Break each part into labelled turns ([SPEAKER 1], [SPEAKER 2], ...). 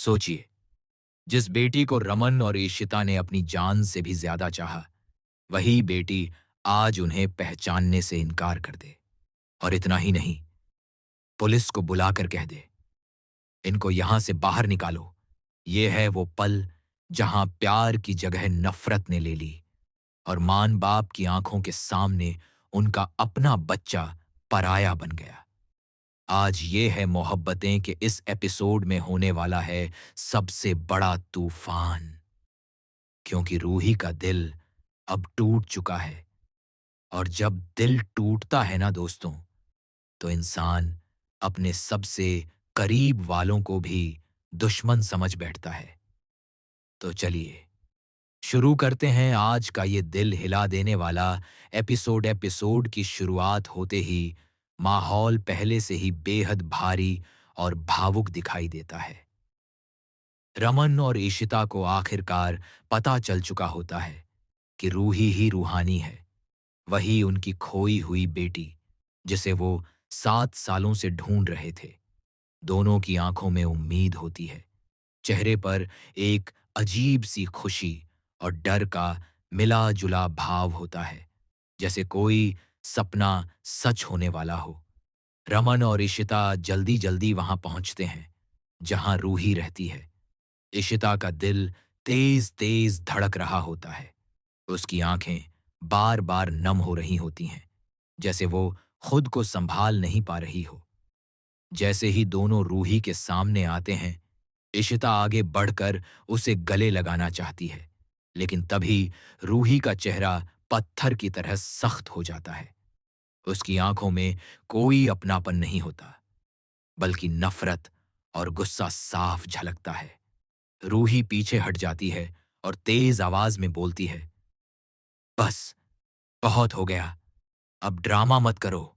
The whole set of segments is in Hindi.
[SPEAKER 1] सोचिए, जिस बेटी को रमन और ईशिता ने अपनी जान से भी ज्यादा चाहा, वही बेटी आज उन्हें पहचानने से इनकार कर दे। और इतना ही नहीं, पुलिस को बुलाकर कह दे, इनको यहां से बाहर निकालो। ये है वो पल जहां प्यार की जगह नफरत ने ले ली और मां बाप की आंखों के सामने उनका अपना बच्चा पराया बन गया। आज ये है मोहब्बतें कि इस एपिसोड में होने वाला है सबसे बड़ा तूफान, क्योंकि रूही का दिल अब टूट चुका है। और जब दिल टूटता है ना दोस्तों, तो इंसान अपने सबसे करीब वालों को भी दुश्मन समझ बैठता है। तो चलिए शुरू करते हैं आज का ये दिल हिला देने वाला एपिसोड। एपिसोड की शुरुआत होते ही माहौल पहले से ही बेहद भारी और भावुक दिखाई देता है। रमन और ईशिता को आखिरकार पता चल चुका होता है कि रूही ही रूहानी है, वही उनकी खोई हुई बेटी जिसे वो 7 सालों से ढूंढ रहे थे। दोनों की आंखों में उम्मीद होती है, चेहरे पर एक अजीब सी खुशी और डर का मिला जुला भाव होता है, जैसे कोई सपना सच होने वाला हो। रमन और इशिता जल्दी जल्दी वहां पहुंचते हैं जहां रूही रहती है। इशिता का दिल तेज तेज धड़क रहा होता है, उसकी आंखें बार बार नम हो रही होती हैं, जैसे वो खुद को संभाल नहीं पा रही हो। जैसे ही दोनों रूही के सामने आते हैं, इशिता आगे बढ़कर उसे गले लगाना चाहती है, लेकिन तभी रूही का चेहरा पत्थर की तरह सख्त हो जाता है। उसकी आंखों में कोई अपनापन नहीं होता, बल्कि नफरत और गुस्सा साफ झलकता है। रूही पीछे हट जाती है और तेज आवाज में बोलती है, बस, बहुत हो गया, अब ड्रामा मत करो।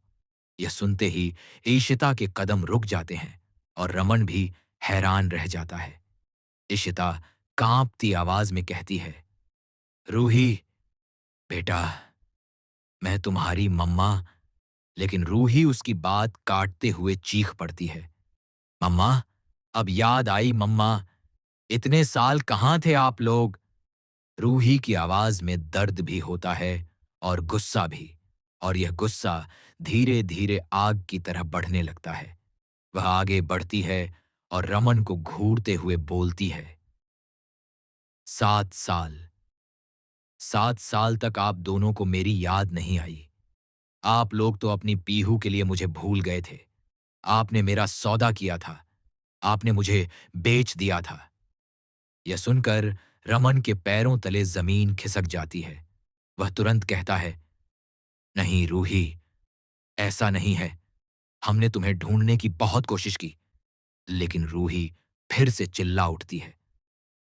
[SPEAKER 1] यह सुनते ही ईशिता के कदम रुक जाते हैं और रमन भी हैरान रह जाता है। इशिता कांपती आवाज में कहती है, रूही बेटा, मैं तुम्हारी मम्मा। लेकिन रूही उसकी बात काटते हुए चीख पड़ती है, मम्मा, अब याद आई मम्मा, इतने साल कहाँ थे आप लोग। रूही की आवाज में दर्द भी होता है और गुस्सा भी, और यह गुस्सा धीरे धीरे आग की तरह बढ़ने लगता है। वह आगे बढ़ती है और रमन को घूरते हुए बोलती है, 7 साल, 7 साल तक आप दोनों को मेरी याद नहीं आई। आप लोग तो अपनी पीहू के लिए मुझे भूल गए थे। आपने मेरा सौदा किया था, आपने मुझे बेच दिया था। यह सुनकर रमन के पैरों तले जमीन खिसक जाती है। वह तुरंत कहता है, नहीं रूही, ऐसा नहीं है। हमने तुम्हें ढूंढने की बहुत कोशिश की। लेकिन रूही फिर से चिल्ला उठती है,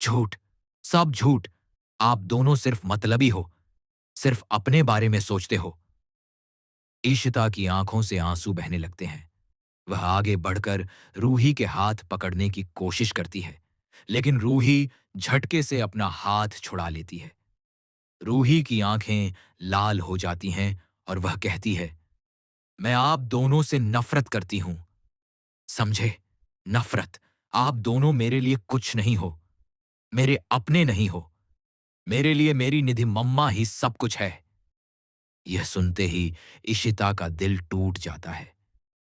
[SPEAKER 1] झूठ, सब झूठ। आप दोनों सिर्फ मतलबी हो, सिर्फ अपने बारे में सोचते हो। ईशिता की आंखों से आंसू बहने लगते हैं। वह आगे बढ़कर रूही के हाथ पकड़ने की कोशिश करती है, लेकिन रूही झटके से अपना हाथ छुड़ा लेती है। रूही की आंखें लाल हो जाती हैं और वह कहती है, मैं आप दोनों से नफरत करती हूं। समझे? नफरत। आप दोनों मेरे लिए कुछ नहीं हो, मेरे अपने नहीं हो। मेरे लिए मेरी निधि मम्मा ही सब कुछ है। यह सुनते ही इशिता का दिल टूट जाता है।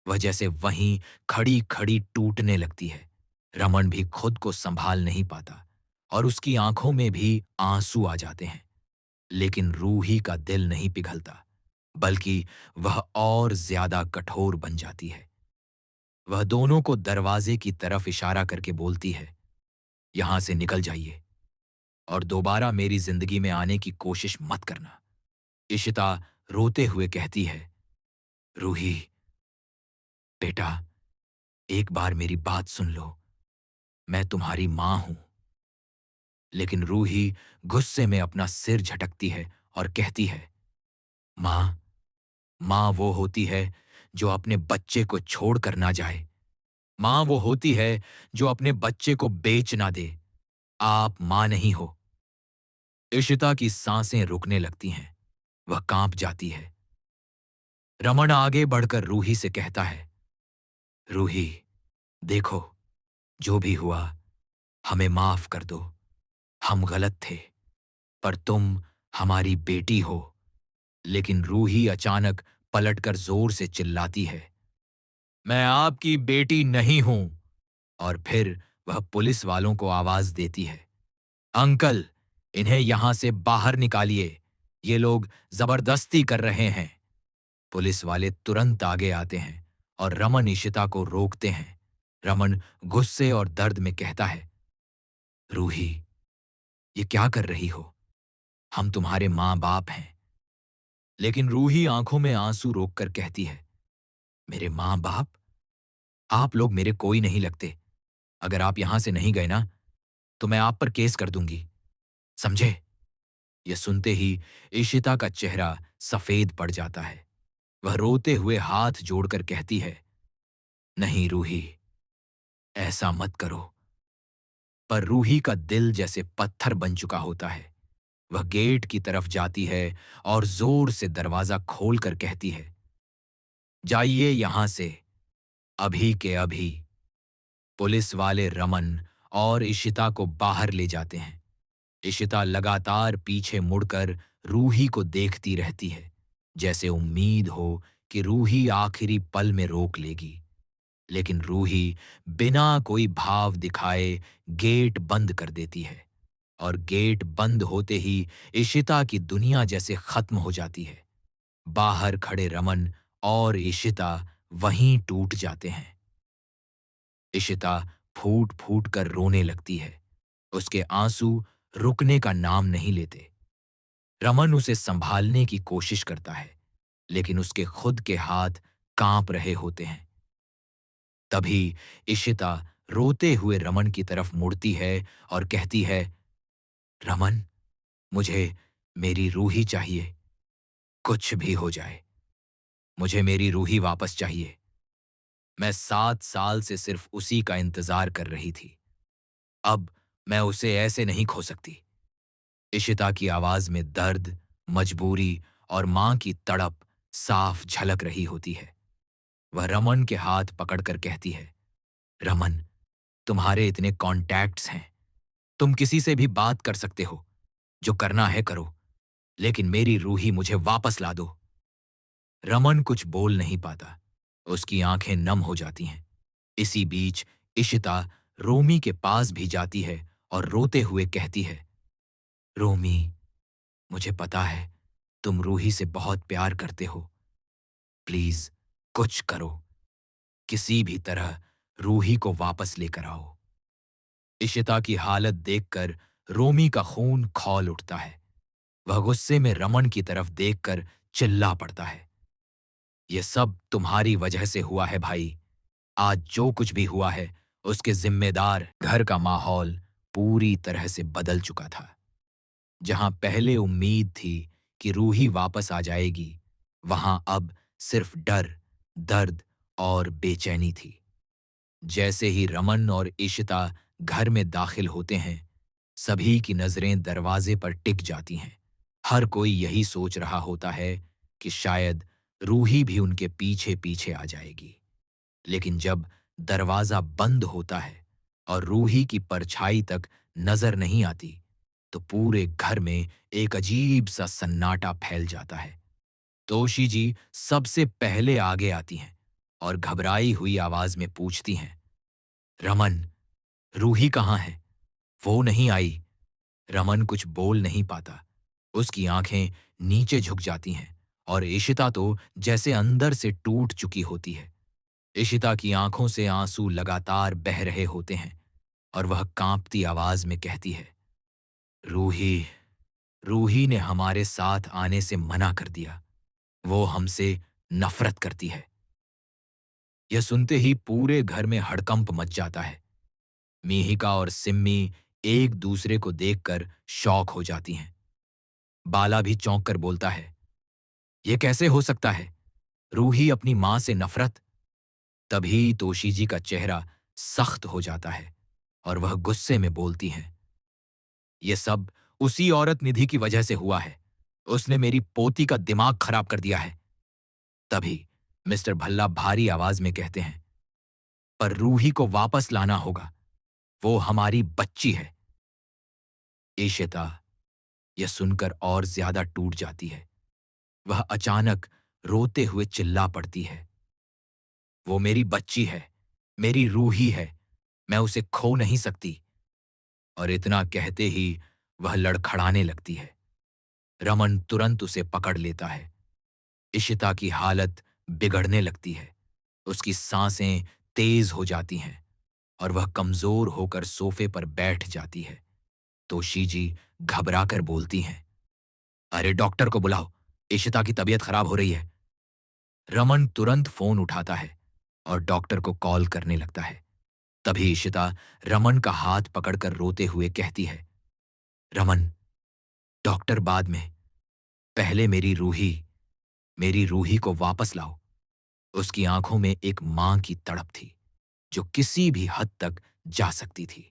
[SPEAKER 1] वह जैसे वहीं खड़ी खड़ी टूटने लगती है। रमन भी खुद को संभाल नहीं पाता और उसकी आंखों में भी आंसू आ जाते हैं। लेकिन रूही का दिल नहीं पिघलता, बल्कि वह और ज्यादा कठोर बन जाती है। वह दोनों को दरवाजे की तरफ इशारा करके बोलती है, यहां से निकल जाइए और दोबारा मेरी जिंदगी में आने की कोशिश मत करना। इशिता रोते हुए कहती है, रूही बेटा, एक बार मेरी बात सुन लो, मैं तुम्हारी मां हूं। लेकिन रूही गुस्से में अपना सिर झटकती है और कहती है, मां, मां वो होती है जो अपने बच्चे को छोड़कर ना जाए। मां वो होती है जो अपने बच्चे को बेच ना दे। आप मां नहीं हो। इशिता की सांसें रुकने लगती हैं, वह कांप जाती है। रमन आगे बढ़कर रूही से कहता है, रूही देखो, जो भी हुआ हमें माफ कर दो, हम गलत थे, पर तुम हमारी बेटी हो। लेकिन रूही अचानक पलटकर जोर से चिल्लाती है, मैं आपकी बेटी नहीं हूं। और फिर वह पुलिस वालों को आवाज देती है, अंकल, इन्हें यहां से बाहर निकालिए, ये लोग जबरदस्ती कर रहे हैं। पुलिस वाले तुरंत आगे आते हैं और रमन इशिता को रोकते हैं। रमन गुस्से और दर्द में कहता है, रूही, ये क्या कर रही हो? हम तुम्हारे मां बाप हैं। लेकिन रूही आंखों में आंसू रोककर कहती है, मेरे मां बाप? आप लोग मेरे कोई नहीं लगते। अगर आप यहां से नहीं गए ना, तो मैं आप पर केस कर दूंगी, समझे? यह सुनते ही इशिता का चेहरा सफेद पड़ जाता है। वह रोते हुए हाथ जोड़कर कहती है, नहीं रूही, ऐसा मत करो। पर रूही का दिल जैसे पत्थर बन चुका होता है। वह गेट की तरफ जाती है और जोर से दरवाजा खोलकर कहती है, जाइए यहां से, अभी के अभी। पुलिस वाले रमन और इशिता को बाहर ले जाते हैं। इशिता लगातार पीछे मुड़कर रूही को देखती रहती है, जैसे उम्मीद हो कि रूही आखिरी पल में रोक लेगी। लेकिन रूही बिना कोई भाव दिखाए गेट बंद कर देती है, और गेट बंद होते ही इशिता की दुनिया जैसे खत्म हो जाती है। बाहर खड़े रमन और इशिता वहीं टूट जाते हैं। इशिता फूट फूट कर रोने लगती है। उसके आंसू रुकने का नाम नहीं लेते। रमन उसे संभालने की कोशिश करता है, लेकिन उसके खुद के हाथ कांप रहे होते हैं। तभी इशिता रोते हुए रमन की तरफ मुड़ती है और कहती है, रमन, मुझे मेरी रूही चाहिए। कुछ भी हो जाए, मुझे मेरी रूही वापस चाहिए। मैं 7 साल से सिर्फ उसी का इंतजार कर रही थी। अब मैं उसे ऐसे नहीं खो सकती। इशिता की आवाज में दर्द, मजबूरी और मां की तड़प साफ झलक रही होती है। वह रमन के हाथ पकड़कर कहती है, रमन, तुम्हारे इतने कॉन्टैक्ट्स हैं, तुम किसी से भी बात कर सकते हो। जो करना है करो, लेकिन मेरी रूही मुझे वापस ला दो। रमन कुछ बोल नहीं पाता। उसकी आंखें नम हो जाती हैं। इसी बीच इशिता रोमी के पास भी जाती है और रोते हुए कहती है, रोमी, मुझे पता है तुम रूही से बहुत प्यार करते हो। प्लीज कुछ करो, किसी भी तरह रूही को वापस लेकर आओ। इशिता की हालत देखकर रोमी का खून खौल उठता है। वह गुस्से में रमन की तरफ देखकर चिल्ला पड़ता है, यह सब तुम्हारी वजह से हुआ है भाई। आज जो कुछ भी हुआ है, उसके जिम्मेदार। घर का माहौल पूरी तरह से बदल चुका था। जहां पहले उम्मीद थी कि रूही वापस आ जाएगी, वहां अब सिर्फ डर, दर्द और बेचैनी थी। जैसे ही रमन और इशिता घर में दाखिल होते हैं, सभी की नजरें दरवाजे पर टिक जाती हैं। हर कोई यही सोच रहा होता है कि शायद रूही भी उनके पीछे पीछे आ जाएगी। लेकिन जब दरवाजा बंद होता है और रूही की परछाई तक नजर नहीं आती, तो पूरे घर में एक अजीब सा सन्नाटा फैल जाता है। तोशी जी सबसे पहले आगे आती हैं और घबराई हुई आवाज में पूछती हैं, रमन, रूही कहाँ है? वो नहीं आई। रमन कुछ बोल नहीं पाता। उसकी आंखें नीचे झुक जाती हैं और इशिता तो जैसे अंदर से टूट चुकी होती है। इशिता की आंखों से आंसू लगातार बह रहे होते हैं और वह कांपती आवाज में कहती है, रूही, रूही ने हमारे साथ आने से मना कर दिया। वो हमसे नफरत करती है। यह सुनते ही पूरे घर में हड़कंप मच जाता है। मीहिका और सिम्मी एक दूसरे को देखकर शॉक हो जाती हैं। बाला भी चौंक कर बोलता है, यह कैसे हो सकता है? रूही अपनी मां से नफरत? तभी तोशी जी का चेहरा सख्त हो जाता है और वह गुस्से में बोलती हैं, यह सब उसी औरत निधि की वजह से हुआ है। उसने मेरी पोती का दिमाग खराब कर दिया है। तभी मिस्टर भल्ला भारी आवाज में कहते हैं, पर रूही को वापस लाना होगा। वो हमारी बच्ची है। इशिता यह सुनकर और ज्यादा टूट जाती है। वह अचानक रोते हुए चिल्ला पड़ती है, वो मेरी बच्ची है, मेरी रूही है, मैं उसे खो नहीं सकती। और इतना कहते ही वह लड़खड़ाने लगती है। रमन तुरंत उसे पकड़ लेता है। इशिता की हालत बिगड़ने लगती है। उसकी सांसें तेज हो जाती हैं और वह कमजोर होकर सोफे पर बैठ जाती है। तोशी जी घबराकर बोलती हैं, अरे डॉक्टर को बुलाओ, इशिता की तबीयत खराब हो रही है। रमन तुरंत फोन उठाता है और डॉक्टर को कॉल करने लगता है। तभी इशिता रमन का हाथ पकड़कर रोते हुए कहती है, रमन, डॉक्टर बाद में, पहले मेरी रूही को वापस लाओ। उसकी आंखों में एक मां की तड़प थी जो किसी भी हद तक जा सकती थी।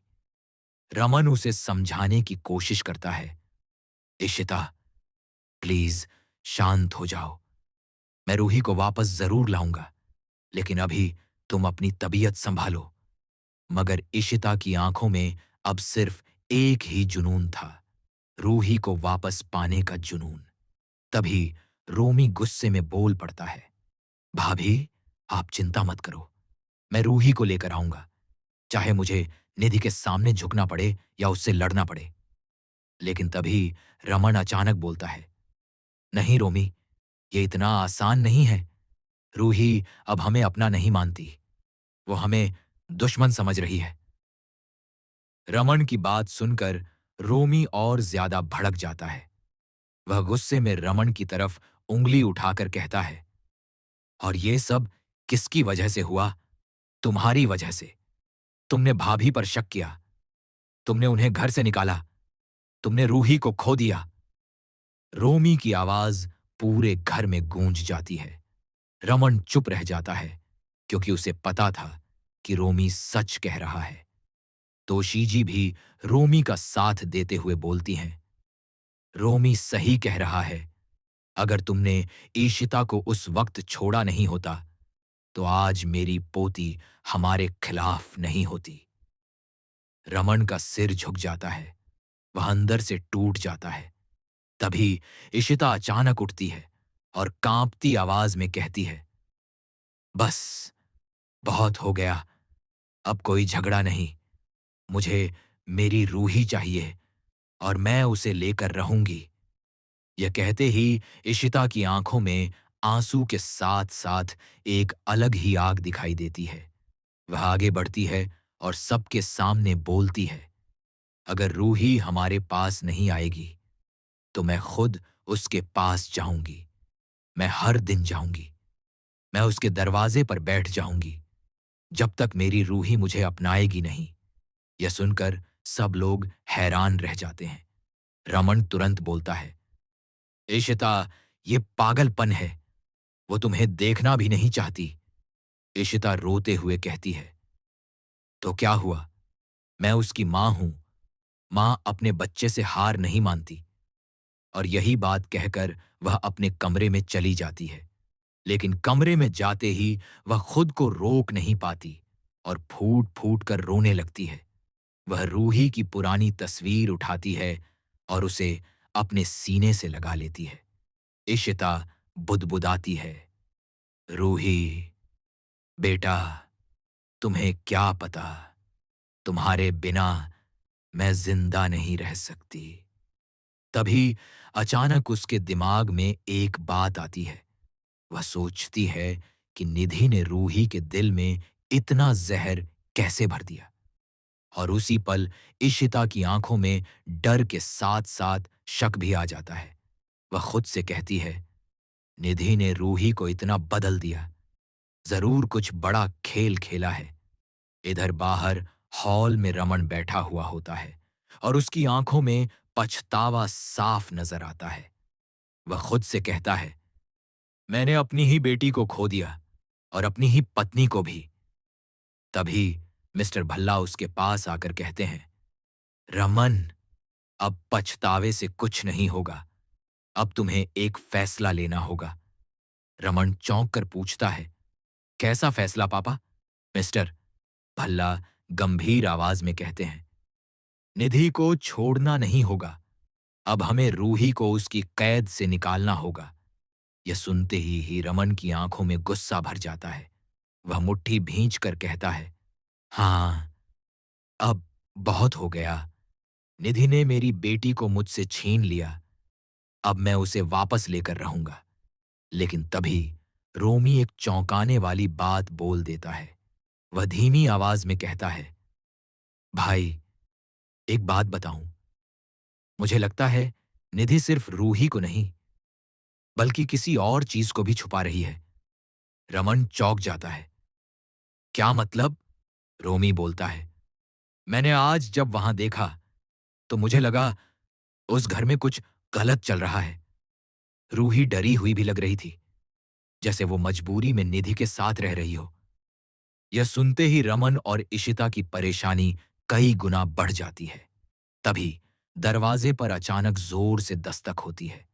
[SPEAKER 1] रमन उसे समझाने की कोशिश करता है, इशिता, प्लीज शांत हो जाओ, मैं रूही को वापस जरूर लाऊंगा, लेकिन अभी तुम अपनी तबीयत संभालो। मगर इशिता की आंखों में अब सिर्फ एक ही जुनून था, रूही को वापस पाने का जुनून। तभी रोमी गुस्से में बोल पड़ता है, भाभी, आप चिंता मत करो, मैं रूही को लेकर आऊंगा, चाहे मुझे निधि के सामने झुकना पड़े या उससे लड़ना पड़े। लेकिन तभी रमन अचानक बोलता है, नहीं रोमी, ये इतना आसान नहीं है। रूही अब हमें अपना नहीं मानती, वो हमें दुश्मन समझ रही है। रमन की बात सुनकर रोमी और ज्यादा भड़क जाता है। वह गुस्से में रमन की तरफ उंगली उठाकर कहता है, और ये सब किसकी वजह से हुआ? तुम्हारी वजह से। तुमने भाभी पर शक किया, तुमने उन्हें घर से निकाला, तुमने रूही को खो दिया। रोमी की आवाज पूरे घर में गूंज जाती है। रमन चुप रह जाता है क्योंकि उसे पता था कि रोमी सच कह रहा है। तोशीजी भी रोमी का साथ देते हुए बोलती हैं, रोमी सही कह रहा है, अगर तुमने ईशिता को उस वक्त छोड़ा नहीं होता तो आज मेरी पोती हमारे खिलाफ नहीं होती। रमन का सिर झुक जाता है, वह अंदर से टूट जाता है। तभी इशिता अचानक उठती है और कांपती आवाज में कहती है, बस, बहुत हो गया, अब कोई झगड़ा नहीं, मुझे मेरी रूही चाहिए और मैं उसे लेकर रहूंगी। यह कहते ही इशिता की आंखों में आंसू के साथ साथ एक अलग ही आग दिखाई देती है। वह आगे बढ़ती है और सबके सामने बोलती है, अगर रूही हमारे पास नहीं आएगी तो मैं खुद उसके पास जाऊंगी। मैं हर दिन जाऊंगी, मैं उसके दरवाजे पर बैठ जाऊंगी, जब तक मेरी रूही मुझे अपनाएगी नहीं। यह सुनकर सब लोग हैरान रह जाते हैं। रमन तुरंत बोलता है, इशिता, ये पागलपन है, वो तुम्हें देखना भी नहीं चाहती। इशिता रोते हुए कहती है, तो क्या हुआ, मैं उसकी मां हूं, मां अपने बच्चे से हार नहीं मानती। और यही बात कहकर वह अपने कमरे में चली जाती है। लेकिन कमरे में जाते ही वह खुद को रोक नहीं पाती और फूट फूट कर रोने लगती है। वह रूही की पुरानी तस्वीर उठाती है और उसे अपने सीने से लगा लेती है। इशिता बुदबुदाती है, रूही, बेटा, तुम्हें क्या पता, तुम्हारे बिना मैं जिंदा नहीं रह सकती। तभी अचानक उसके दिमाग में एक बात आती है। वह सोचती है कि निधि ने रूही के दिल में इतना जहर कैसे भर दिया। और उसी पल इशिता की आंखों में डर के साथ साथ शक भी आ जाता है। वह खुद से कहती है, निधि ने रूही को इतना बदल दिया, जरूर कुछ बड़ा खेल खेला है। इधर बाहर हॉल में रमन बैठा हुआ होता है और उसकी आंखों में पछतावा साफ नजर आता है। वह खुद से कहता है, मैंने अपनी ही बेटी को खो दिया और अपनी ही पत्नी को भी। तभी मिस्टर भल्ला उसके पास आकर कहते हैं, रमन, अब पछतावे से कुछ नहीं होगा, अब तुम्हें एक फैसला लेना होगा। रमन चौंक कर पूछता है, कैसा फैसला पापा? मिस्टर भल्ला गंभीर आवाज में कहते हैं, निधि को छोड़ना नहीं होगा। अब हमें रूही को उसकी कैद से निकालना होगा। यह सुनते ही रमन की आंखों में गुस्सा भर जाता है। वह मुट्ठी भींच कर कहता है, हाँ, अब बहुत हो गया। निधि ने मेरी बेटी को मुझसे छीन लिया। अब मैं उसे वापस लेकर रहूंगा। लेकिन तभी रोमी एक चौंकाने वाली बात बोल देता है। वह धीमी आवाज में कहता है, भाई, एक बात बताऊं। मुझे लगता है निधि सिर्फ रूही को नहीं, बल्कि किसी और चीज को भी छुपा रही है। रमन चौंक जाता है। क्या मतलब? रोमी बोलता है, मैंने आज जब वहां देखा तो मुझे लगा उस घर में कुछ गलत चल रहा है। रूही डरी हुई भी लग रही थी, जैसे वो मजबूरी में निधि के साथ रह रही हो। यह सुनते ही रमन और इशिता की परेशानी कई गुना बढ़ जाती है। तभी दरवाजे पर अचानक जोर से दस्तक होती है।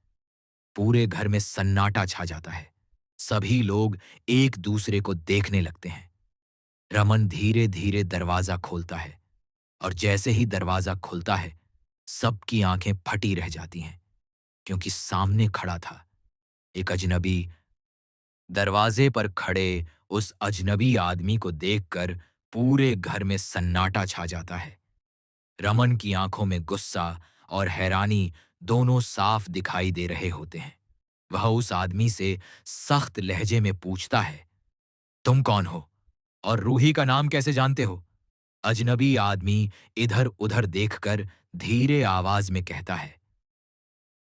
[SPEAKER 1] पूरे घर में सन्नाटा छा जाता है। सभी लोग एक दूसरे को देखने लगते हैं। रमन धीरे धीरे दरवाजा खोलता है, और जैसे ही दरवाजा खुलता है, सबकी आंखें फटी रह जाती हैं, क्योंकि सामने खड़ा था एक अजनबी। दरवाजे पर खड़े उस अजनबी आदमी को देखकर पूरे घर में सन्नाटा छा जाता है। रमन की आंखों में गुस्सा और हैरानी दोनों साफ दिखाई दे रहे होते हैं। वह उस आदमी से सख्त लहजे में पूछता है, तुम कौन हो और रूही का नाम कैसे जानते हो? अजनबी आदमी इधर उधर देखकर धीरे आवाज में कहता है,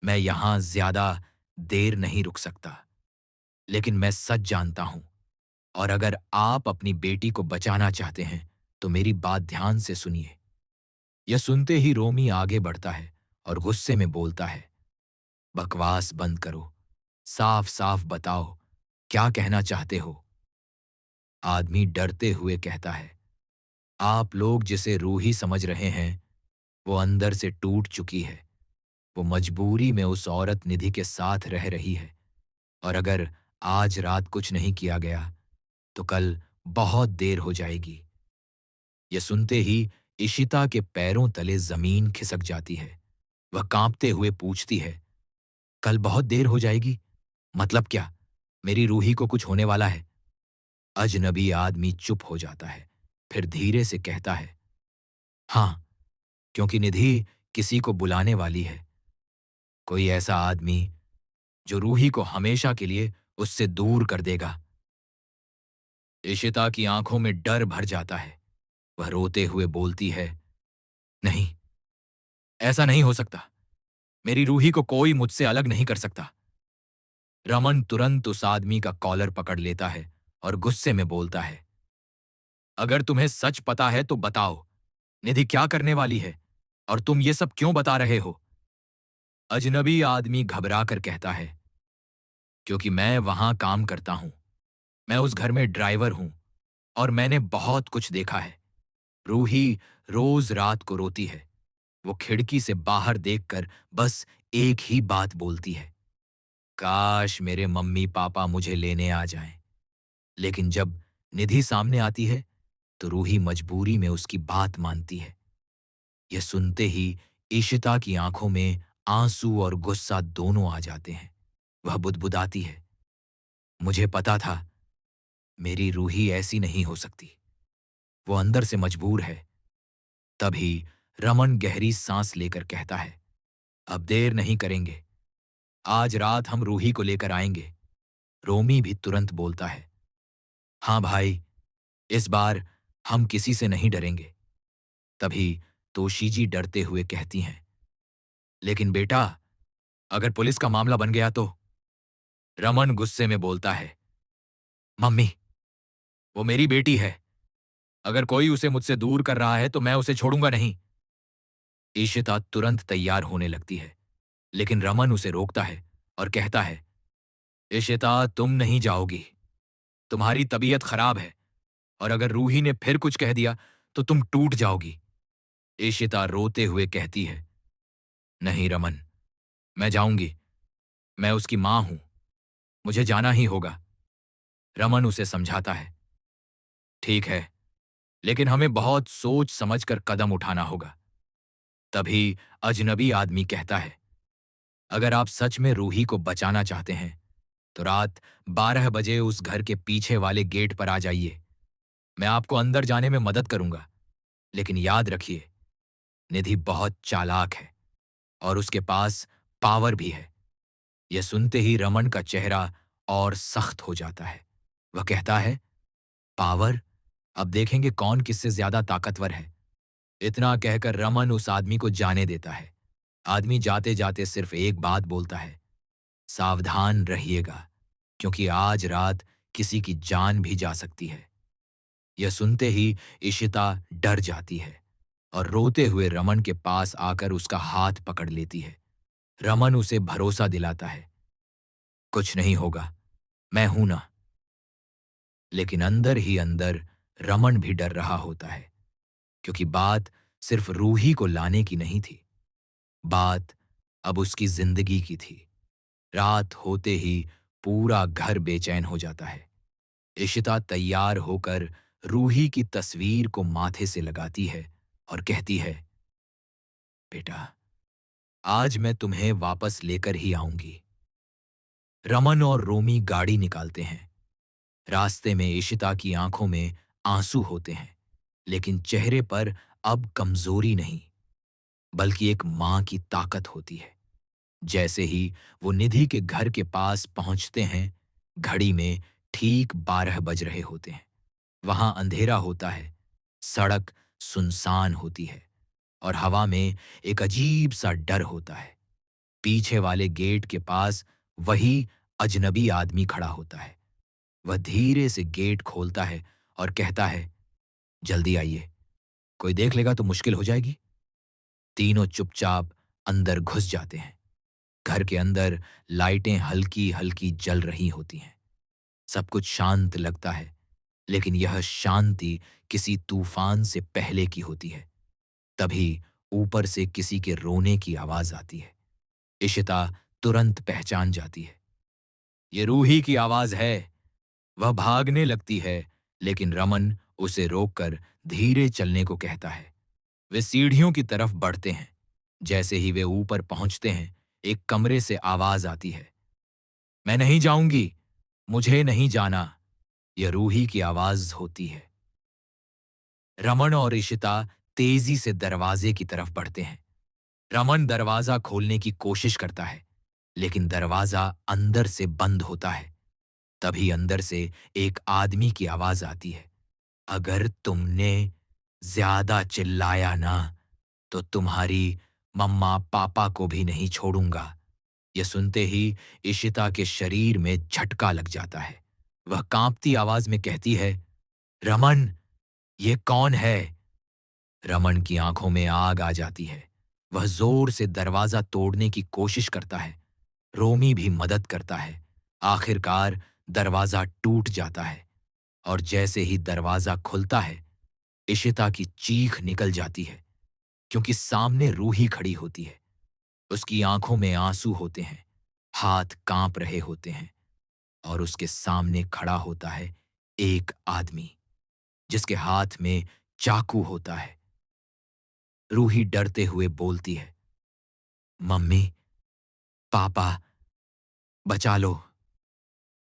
[SPEAKER 1] मैं यहां ज्यादा देर नहीं रुक सकता, लेकिन मैं सच जानता हूं, और अगर आप अपनी बेटी को बचाना चाहते हैं तो मेरी बात ध्यान से सुनिए। यह सुनते ही रोमी आगे बढ़ता है और गुस्से में बोलता है, बकवास बंद करो, साफ साफ बताओ क्या कहना चाहते हो। आदमी डरते हुए कहता है, आप लोग जिसे रूही समझ रहे हैं वो अंदर से टूट चुकी है। वो मजबूरी में उस औरत निधि के साथ रह रही है, और अगर आज रात कुछ नहीं किया गया तो कल बहुत देर हो जाएगी। यह सुनते ही इशिता के पैरों तले जमीन खिसक जाती है। वह कांपते हुए पूछती है, कल बहुत देर हो जाएगी? मतलब क्या, मेरी रूही को कुछ होने वाला है? अजनबी आदमी चुप हो जाता है, फिर धीरे से कहता है, हाँ, क्योंकि निधि किसी को बुलाने वाली है। कोई ऐसा आदमी जो रूही को हमेशा के लिए उससे दूर कर देगा। इशिता की आंखों में डर भर जाता है। वह रोते हुए बोलती है, नहीं, ऐसा नहीं हो सकता। मेरी रूही को कोई मुझसे अलग नहीं कर सकता। रमन तुरंत उस आदमी का कॉलर पकड़ लेता है और गुस्से में बोलता है, अगर तुम्हें सच पता है तो बताओ, निधि क्या करने वाली है और तुम ये सब क्यों बता रहे हो? अजनबी आदमी घबरा कर कहता है, क्योंकि मैं वहां काम करता हूं। मैं उस घर में ड्राइवर हूं, और मैंने बहुत कुछ देखा है। रूही रोज रात को रोती है। वो खिड़की से बाहर देखकर बस एक ही बात बोलती है, काश मेरे मम्मी पापा मुझे लेने आ जाएं। लेकिन जब निधि सामने आती है तो रूही मजबूरी में उसकी बात मानती है। यह सुनते ही ईशिता की आंखों में आंसू और गुस्सा दोनों आ जाते हैं। वह बुदबुदाती है, मुझे पता था मेरी रूही ऐसी नहीं हो सकती। वो अंदर से मजबूर है। तभी रमन गहरी सांस लेकर कहता है, अब देर नहीं करेंगे। आज रात हम रूही को लेकर आएंगे। रोमी भी तुरंत बोलता है, हाँ भाई, इस बार हम किसी से नहीं डरेंगे। तभी तोशीजी डरते हुए कहती हैं, लेकिन बेटा, अगर पुलिस का मामला बन गया तो? रमन गुस्से में बोलता है, मम्मी, वो मेरी बेटी है। अगर कोई उसे मुझसे दूर कर रहा है तो मैं उसे छोड़ूंगा नहीं। ईशिता तुरंत तैयार होने लगती है, लेकिन रमन उसे रोकता है और कहता है, इशिता, तुम नहीं जाओगी। तुम्हारी तबीयत खराब है, और अगर रूही ने फिर कुछ कह दिया तो तुम टूट जाओगी। इशिता रोते हुए कहती है, नहीं रमन, मैं जाऊंगी। मैं उसकी मां हूं, मुझे जाना ही होगा। रमन उसे समझाता है, ठीक है, लेकिन हमें बहुत सोच समझकर कदम उठाना होगा। तभी अजनबी आदमी कहता है, अगर आप सच में रूही को बचाना चाहते हैं तो रात 12 बजे उस घर के पीछे वाले गेट पर आ जाइए। मैं आपको अंदर जाने में मदद करूंगा। लेकिन याद रखिए, निधि बहुत चालाक है और उसके पास पावर भी है। यह सुनते ही रमन का चेहरा और सख्त हो जाता है। वह कहता है, पावर? अब देखेंगे कौन किससे ज्यादा ताकतवर है। इतना कहकर रमन उस आदमी को जाने देता है। आदमी जाते जाते सिर्फ एक बात बोलता है, सावधान रहिएगा, क्योंकि आज रात किसी की जान भी जा सकती है। यह सुनते ही इशिता डर जाती है और रोते हुए रमन के पास आकर उसका हाथ पकड़ लेती है। रमन उसे भरोसा दिलाता है, कुछ नहीं होगा, मैं हूं ना। लेकिन अंदर ही अंदर रमन भी डर रहा होता है, क्योंकि बात सिर्फ रूही को लाने की नहीं थी, बात अब उसकी जिंदगी की थी। रात होते ही पूरा घर बेचैन हो जाता है। इशिता तैयार होकर रूही की तस्वीर को माथे से लगाती है और कहती है, बेटा, आज मैं तुम्हें वापस लेकर ही आऊंगी। रमन और रोमी गाड़ी निकालते हैं। रास्ते में इशिता की आंखों में आंसू होते हैं, लेकिन चेहरे पर अब कमजोरी नहीं, बल्कि एक मां की ताकत होती है। जैसे ही वो निधि के घर के पास पहुंचते हैं, घड़ी में ठीक 12 बज रहे होते हैं। वहां अंधेरा होता है, सड़क सुनसान होती है और हवा में एक अजीब सा डर होता है। पीछे वाले गेट के पास वही अजनबी आदमी खड़ा होता है। वह धीरे से गेट खोलता है और कहता है, जल्दी आइए, कोई देख लेगा तो मुश्किल हो जाएगी। तीनों चुपचाप अंदर घुस जाते हैं। घर के अंदर लाइटें हल्की हल्की जल रही होती हैं। सब कुछ शांत लगता है, लेकिन यह शांति किसी तूफान से पहले की होती है। तभी ऊपर से किसी के रोने की आवाज आती है। इशिता तुरंत पहचान जाती है, ये रूही की आवाज है। वह भागने लगती है, लेकिन रमन उसे रोककर धीरे चलने को कहता है। वे सीढ़ियों की तरफ बढ़ते हैं। जैसे ही वे ऊपर पहुंचते हैं, एक कमरे से आवाज आती है, मैं नहीं जाऊंगी, मुझे नहीं जाना। यह रूही की आवाज होती है। रमन और इशिता तेजी से दरवाजे की तरफ बढ़ते हैं। रमन दरवाजा खोलने की कोशिश करता है, लेकिन दरवाजा अंदर से बंद होता है। तभी अंदर से एक आदमी की आवाज आती है, अगर तुमने ज्यादा चिल्लाया ना, तो तुम्हारी मम्मा पापा को भी नहीं छोड़ूंगा। यह सुनते ही इशिता के शरीर में झटका लग जाता है। वह कांपती आवाज में कहती है, रमन, ये कौन है? रमन की आंखों में आग आ जाती है। वह जोर से दरवाजा तोड़ने की कोशिश करता है। रोमी भी मदद करता है। आखिरकार दरवाजा टूट जाता है और जैसे ही दरवाजा खुलता है, इशिता की चीख निकल जाती है, क्योंकि सामने रूही खड़ी होती है। उसकी आंखों में आंसू होते हैं, हाथ कांप रहे होते हैं और उसके सामने खड़ा होता है एक आदमी, जिसके हाथ में चाकू होता है। रूही डरते हुए बोलती है, मम्मी, पापा, बचा लो।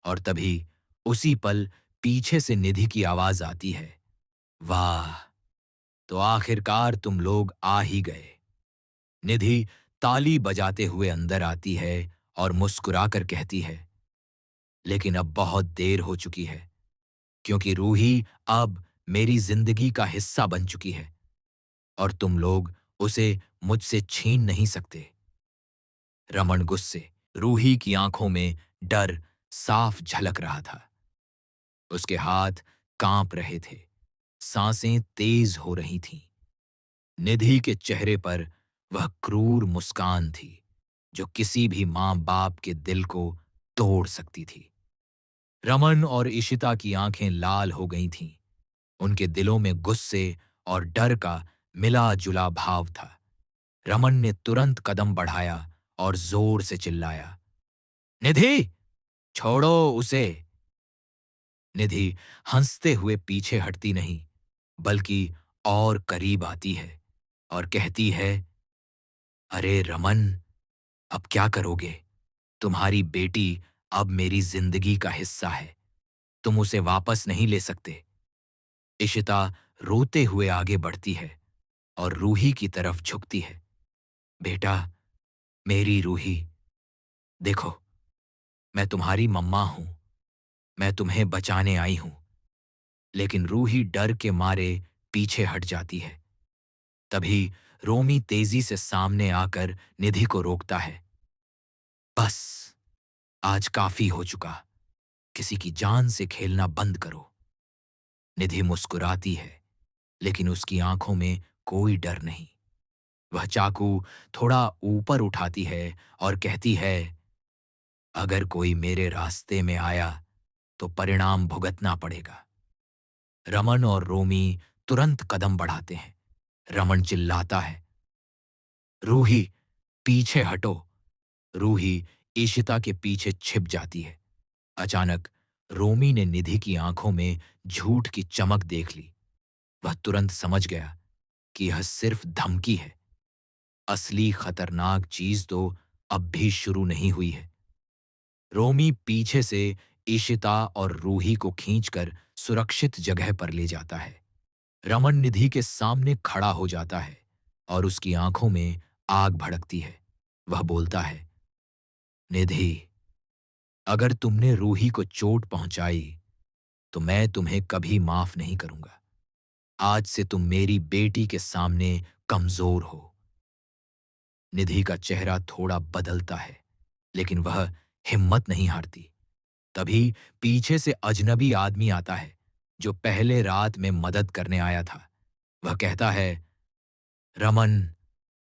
[SPEAKER 1] और तभी उसी पल पीछे से निधि की आवाज आती है, वाह, तो आखिरकार तुम लोग आ ही गए। निधि ताली बजाते हुए अंदर आती है और मुस्कुराकर कहती है, लेकिन अब बहुत देर हो चुकी है, क्योंकि रूही अब मेरी जिंदगी का हिस्सा बन चुकी है और तुम लोग उसे मुझसे छीन नहीं सकते। रमन गुस्से, रूही की आंखों में डर साफ झलक रहा था। उसके हाथ कांप रहे थे, सांसें तेज हो रही थीं। निधि के चेहरे पर वह क्रूर मुस्कान थी, जो किसी भी मां बाप के दिल को तोड़ सकती थी। रमन और इशिता की आंखें लाल हो गई थीं। उनके दिलों में गुस्से और डर का मिला जुला भाव था। रमन ने तुरंत कदम बढ़ाया और जोर से चिल्लाया, निधि, छोड़ो उसे। निधि हंसते हुए पीछे हटती नहीं, बल्कि और करीब आती है और कहती है, अरे रमन, अब क्या करोगे? तुम्हारी बेटी अब मेरी जिंदगी का हिस्सा है। तुम उसे वापस नहीं ले सकते। इशिता रोते हुए आगे बढ़ती है और रूही की तरफ झुकती है। बेटा, मेरी रूही, देखो, मैं तुम्हारी मम्मा हूं। मैं तुम्हें बचाने आई हूं। लेकिन रूही डर के मारे पीछे हट जाती है। तभी रोमी तेजी से सामने आकर निधि को रोकता है। बस, आज काफी हो चुका। किसी की जान से खेलना बंद करो। निधि मुस्कुराती है, लेकिन उसकी आंखों में कोई डर नहीं। वह चाकू थोड़ा ऊपर उठाती है और कहती है, अगर कोई मेरे रास्ते में आया तो परिणाम भुगतना पड़ेगा। रमन और रोमी तुरंत कदम बढ़ाते हैं। रमन चिल्लाता है, रूही, पीछे हटो। रूही ईशिता के पीछे छिप जाती है। अचानक रोमी ने निधि की आंखों में झूठ की चमक देख ली। वह तुरंत समझ गया कि यह सिर्फ धमकी है। असली खतरनाक चीज तो अब भी शुरू नहीं हुई है। रोमी पीछे से ईशिता और रूही को खींचकर सुरक्षित जगह पर ले जाता है। रमन निधि के सामने खड़ा हो जाता है और उसकी आंखों में आग भड़कती है। वह बोलता है, निधि, अगर तुमने रूही को चोट पहुंचाई तो मैं तुम्हें कभी माफ नहीं करूंगा। आज से तुम मेरी बेटी के सामने कमजोर हो। निधि का चेहरा थोड़ा बदलता है, लेकिन वह हिम्मत नहीं हारती। तभी पीछे से अजनबी आदमी आता है, जो पहले रात में मदद करने आया था। वह कहता है, रमन,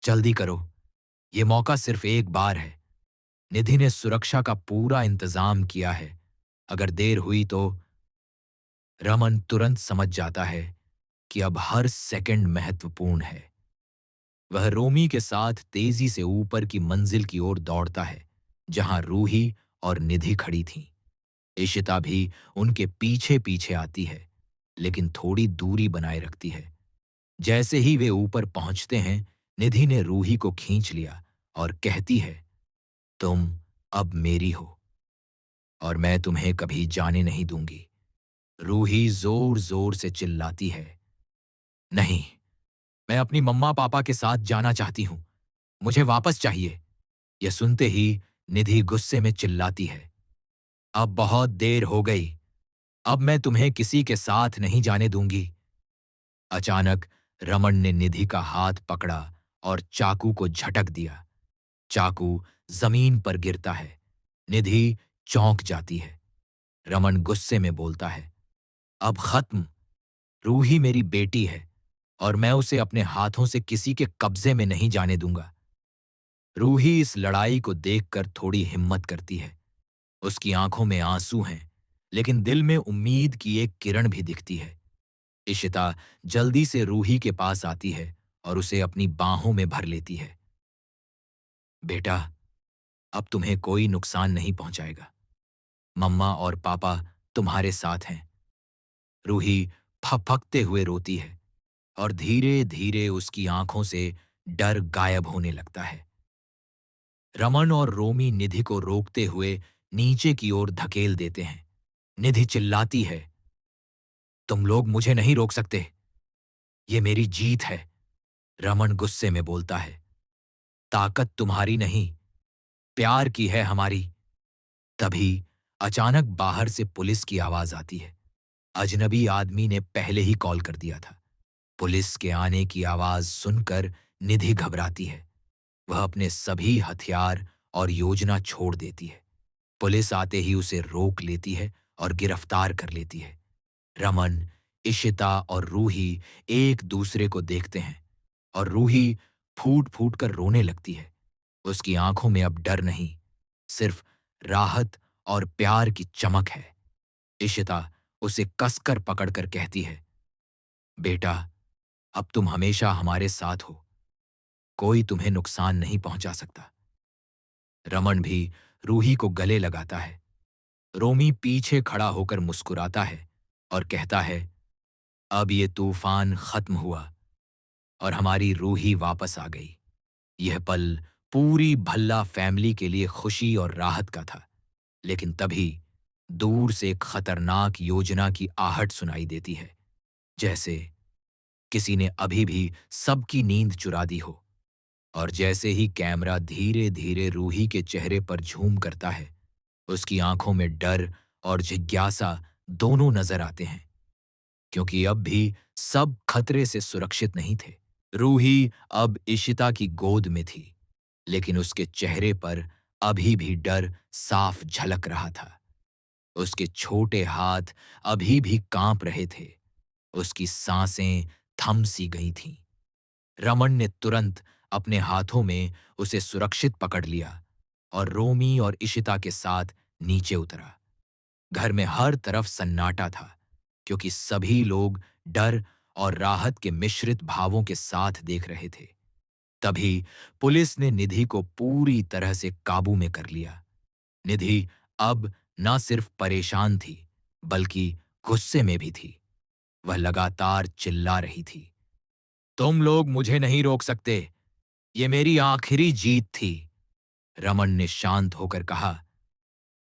[SPEAKER 1] जल्दी करो, ये मौका सिर्फ एक बार है। निधि ने सुरक्षा का पूरा इंतजाम किया है। अगर देर हुई तो। रमन तुरंत समझ जाता है कि अब हर सेकंड महत्वपूर्ण है। वह रोमी के साथ तेजी से ऊपर की मंजिल की ओर दौड़ता है, जहां रूही और निधि खड़ी थीं। इशिता भी उनके पीछे पीछे आती है, लेकिन थोड़ी दूरी बनाए रखती है। जैसे ही वे ऊपर पहुंचते हैं, निधि ने रूही को खींच लिया और कहती है, तुम अब मेरी हो और मैं तुम्हें कभी जाने नहीं दूंगी। रूही जोर जोर से चिल्लाती है, नहीं, मैं अपनी मम्मा पापा के साथ जाना चाहती हूं। मुझे वापस चाहिए। यह सुनते ही निधि गुस्से में चिल्लाती है, अब बहुत देर हो गई। अब मैं तुम्हें किसी के साथ नहीं जाने दूंगी। अचानक रमन ने निधि का हाथ पकड़ा और चाकू को झटक दिया। चाकू जमीन पर गिरता है। निधि चौंक जाती है। रमन गुस्से में बोलता है, अब खत्म। रूही मेरी बेटी है और मैं उसे अपने हाथों से किसी के कब्जे में नहीं जाने दूंगा। रूही इस लड़ाई को देखकर थोड़ी हिम्मत करती है। उसकी आंखों में आंसू हैं, लेकिन दिल में उम्मीद की एक किरण भी दिखती है। इशिता जल्दी से रूही के पास आती है और उसे अपनी बाहों में भर लेती है। बेटा, अब तुम्हें कोई नुकसान नहीं पहुंचाएगा। मम्मा और पापा तुम्हारे साथ हैं। रूही फपकते हुए रोती है और धीरे धीरे उसकी आंखों से डर गायब होने लगता है। रमन और रोमी निधि को रोकते हुए नीचे की ओर धकेल देते हैं। निधि चिल्लाती है, तुम लोग मुझे नहीं रोक सकते। ये मेरी जीत है। रमन गुस्से में बोलता है, ताकत तुम्हारी नहीं, प्यार की है हमारी। तभी अचानक बाहर से पुलिस की आवाज आती है। अजनबी आदमी ने पहले ही कॉल कर दिया था। पुलिस के आने की आवाज सुनकर निधि घबराती है। वह अपने सभी हथियार और योजना छोड़ देती है। पुलिस आते ही उसे रोक लेती है और गिरफ्तार कर लेती है। रमन, इशिता और रूही एक दूसरे को देखते हैं और रूही फूट फूट कर रोने लगती है। उसकी आंखों में अब डर नहीं, सिर्फ राहत और प्यार की चमक है। इशिता उसे कसकर पकड़कर कहती है, बेटा, अब तुम हमेशा हमारे साथ हो। कोई तुम्हें नुकसान नहीं पहुंचा सकता। रमन भी रूही को गले लगाता है। रोमी पीछे खड़ा होकर मुस्कुराता है और कहता है, अब ये तूफान खत्म हुआ और हमारी रूही वापस आ गई। यह पल पूरी भल्ला फैमिली के लिए खुशी और राहत का था। लेकिन तभी दूर से एक खतरनाक योजना की आहट सुनाई देती है, जैसे किसी ने अभी भी सबकी नींद चुरा दी हो। और जैसे ही कैमरा धीरे धीरे रूही के चेहरे पर झूम करता है, उसकी आंखों में डर और जिज्ञासा दोनों नजर आते हैं, क्योंकि अब भी सब खतरे से सुरक्षित नहीं थे। रूही अब इशिता की गोद में थी, लेकिन उसके चेहरे पर अभी भी डर साफ झलक रहा था। उसके छोटे हाथ अभी भी कांप रहे थे, उसकी सांसें थम सी गई थीं। रमन ने तुरंत अपने हाथों में उसे सुरक्षित पकड़ लिया और रोमी और इशिता के साथ नीचे उतरा। घर में हर तरफ सन्नाटा था, क्योंकि सभी लोग डर और राहत के मिश्रित भावों के साथ देख रहे थे। तभी पुलिस ने निधि को पूरी तरह से काबू में कर लिया। निधि अब न सिर्फ परेशान थी, बल्कि गुस्से में भी थी। वह लगातार चिल्ला रही थी, तुम लोग मुझे नहीं रोक सकते, ये मेरी आखिरी जीत थी। रमन ने शांत होकर कहा,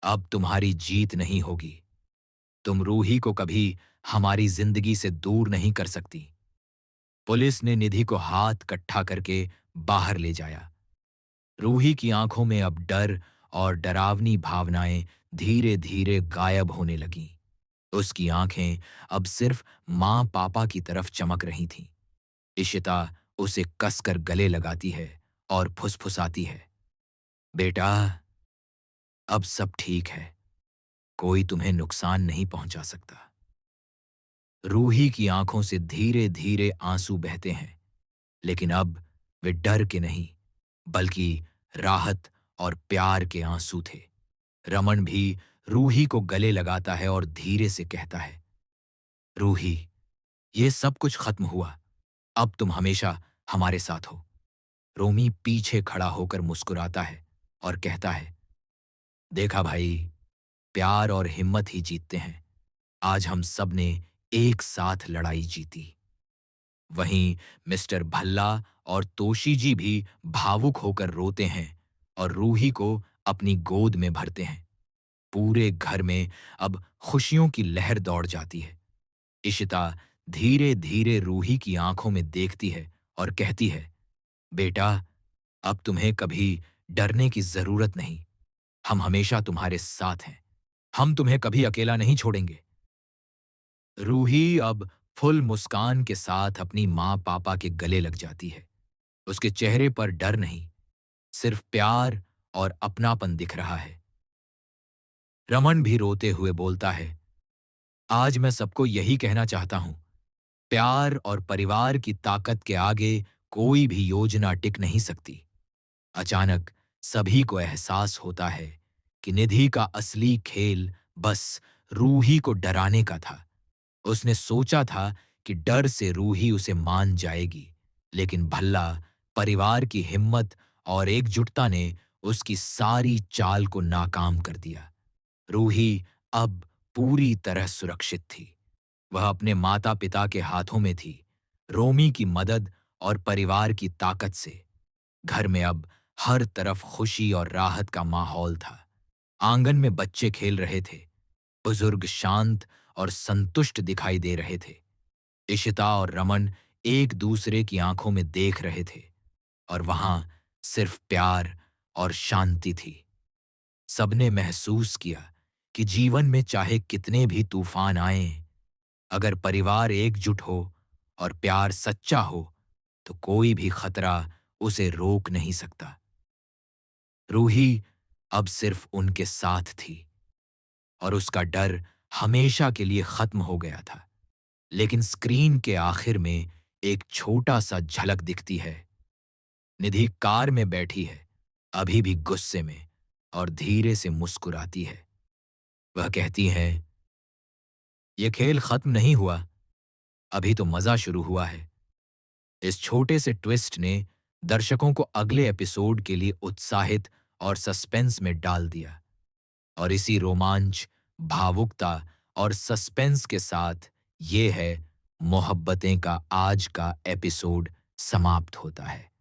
[SPEAKER 1] अब तुम्हारी जीत नहीं होगी। तुम रूही को कभी हमारी जिंदगी से दूर नहीं कर सकती। पुलिस ने निधि को हाथ कट्ठा करके बाहर ले जाया। रूही की आंखों में अब डर और डरावनी भावनाएं धीरे धीरे गायब होने लगीं। उसकी आंखें अब सिर्फ मां पापा की तरफ चमक रही थीं। इशिता उसे कसकर गले लगाती है और फुसफुसाती है, बेटा, अब सब ठीक है, कोई तुम्हें नुकसान नहीं पहुंचा सकता। रूही की आंखों से धीरे धीरे आंसू बहते हैं, लेकिन अब वे डर के नहीं, बल्कि राहत और प्यार के आंसू थे। रमन भी रूही को गले लगाता है और धीरे से कहता है, रूही, ये सब कुछ खत्म हुआ, अब तुम हमेशा हमारे साथ हो। रोमी पीछे खड़ा होकर मुस्कुराता है और कहता है, देखा भाई, प्यार और हिम्मत ही जीतते हैं। आज हम सब ने एक साथ लड़ाई जीती। वहीं मिस्टर भल्ला और तोशी जी भी भावुक होकर रोते हैं और रूही को अपनी गोद में भरते हैं। पूरे घर में अब खुशियों की लहर दौड़ जाती है। इशिता धीरे धीरे रूही की आंखों में देखती है और कहती है, बेटा, अब तुम्हें कभी डरने की जरूरत नहीं। हम हमेशा तुम्हारे साथ हैं। हम तुम्हें कभी अकेला नहीं छोड़ेंगे। रूही अब फुल मुस्कान के साथ अपनी माँ पापा के गले लग जाती है। उसके चेहरे पर डर नहीं, सिर्फ प्यार और अपनापन दिख रहा है। रमन भी रोते हुए बोलता है, आज मैं सबको यही कहना चाहता हूं, प्यार और परिवार की ताकत के आगे कोई भी योजना टिक नहीं सकती। अचानक सभी को एहसास होता है कि निधि का असली खेल बस रूही को डराने का था। उसने सोचा था कि डर से रूही उसे मान जाएगी, लेकिन भल्ला, परिवार की हिम्मत और एकजुटता ने उसकी सारी चाल को नाकाम कर दिया। रूही अब पूरी तरह सुरक्षित थी। वह अपने माता-पिता के हाथों में थी, रोमी की मदद और परिवार की ताकत से। घर में अब हर तरफ खुशी और राहत का माहौल था। आंगन में बच्चे खेल रहे थे, बुजुर्ग शांत और संतुष्ट दिखाई दे रहे थे। इशिता और रमन एक दूसरे की आंखों में देख रहे थे, और वहां सिर्फ प्यार और शांति थी। सबने महसूस किया कि जीवन में चाहे कितने भी तूफान आएं, अगर परिवार एकजुट हो और प्यार सच्चा हो, तो कोई भी खतरा उसे रोक नहीं सकता। रूही अब सिर्फ उनके साथ थी, और उसका डर हमेशा के लिए खत्म हो गया था। लेकिन स्क्रीन के आखिर में एक छोटा सा झलक दिखती है। निधि कार में बैठी है, अभी भी गुस्से में, और धीरे से मुस्कुराती है। वह कहती है, यह खेल खत्म नहीं हुआ, अभी तो मजा शुरू हुआ है। इस छोटे से ट्विस्ट ने दर्शकों को अगले एपिसोड के लिए उत्साहित और सस्पेंस में डाल दिया। और इसी रोमांच, भावुकता और सस्पेंस के साथ ये है मोहब्बतें का आज का एपिसोड समाप्त होता है।